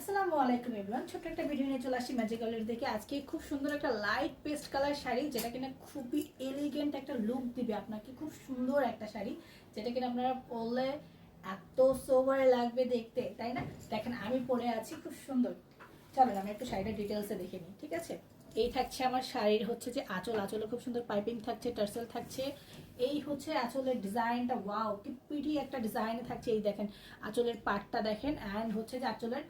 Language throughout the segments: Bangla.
আসসালামু আলাইকুম এভরিওয়ান, ছোট্ট একটা ভিডিও নিয়ে চলে আসছি ম্যাজিক্যালের দেখে। আজকে খুব সুন্দর একটা লাইট পেস্ট কালার শাড়ি, যেটা কিনা খুবই এলিগেন্ট একটা লুক দিবে আপনাকে। খুব সুন্দর একটা শাড়ি, যেটা কিনা আপনারা পরলে এত সোবার লাগবে দেখতে, তাই না? দেখেন আমি পরে আছি, খুব সুন্দর। চলেন আমি একটু শাড়িটা ডিটেলসে দেখে নিই, ঠিক আছে? এই থাকছে আমার শাড়ির হচ্ছে যে আঁচল, আঁচলে খুব সুন্দর পাইপিং থাকছে, টার্সেল থাকছে। এই হচ্ছে আঁচলের ডিজাইনটা, ওয়াও কি পিটি একটা ডিজাইনে থাকছে। এই দেখেন আঁচলের পাটটা দেখেন, অ্যান্ড হচ্ছে যে আঁচলের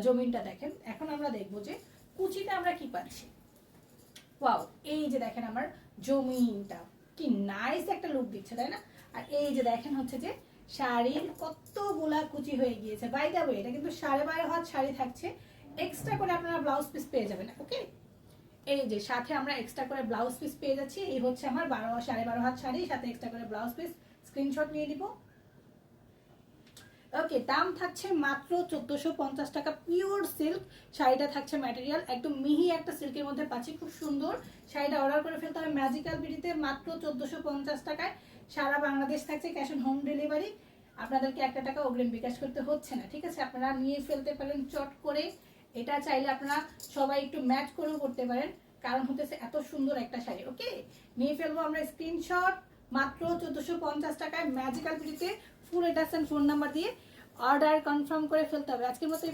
জমিনটা দেখেন। এখন আমরা দেখবো যে কুচিতে আমরা কি পাচ্ছি। ওয়াও, এই যে দেখেন আমার জমিনটা কি নাইস একটা লুক দিচ্ছে, তাই না? আর এই যে দেখেন হচ্ছে যে শাড়ির কতগুলা কুচি হয়ে গিয়েছে। বাই দ্য ওয়ে, এটা কিন্তু 12.5 হাত শাড়ি থাকছে। এক্সট্রা করে আপনারা ব্লাউজ পিস পেয়ে যাবেন, ওকে? এই যে সাথে আমরা এক্সট্রা করে ব্লাউজ পিস পেয়ে যাচ্ছি। এই হচ্ছে আমার 12.5 হাত শাড়ি, সাথে এক্সট্রা করে ব্লাউজ পিস। স্ক্রিনশট নিয়ে নিব। ওকে, দাম থাকছে মাত্র 1450 টাকা। পিওর সিল্ক শাড়িটা থাকছে, ম্যাটেরিয়াল একদম মিহি একটা সিল্কের মধ্যে পাচ্ছি, খুব সুন্দর। শাড়িটা অর্ডার করে ফেলতে হবে ম্যাজিক্যাল বিডিতে মাত্র 1450 টাকায়। সারা বাংলাদেশ থাকছে ক্যাশ অন হোম ডেলিভারি। আপনাদেরকে 1 টাকা অগ্রিম বিকাশ করতে হচ্ছে না, ঠিক আছে? আপনারা নিয়ে ফেলতে পারেন চট করে। এটা চাইলে আপনারা সবাই একটু ম্যাচ করেও করতে পারেন, কারণ হতেছে এত সুন্দর একটা শাড়ি। ওকে, নিয়ে ফেলবো আমরা স্ক্রিনশট। মাত্র 1450 টাকায় ম্যাজিক্যাল বিডিতে full address and phone number দিয়ে অর্ডার কনফার্ম করে ফেলতে হবে। আজকের মতো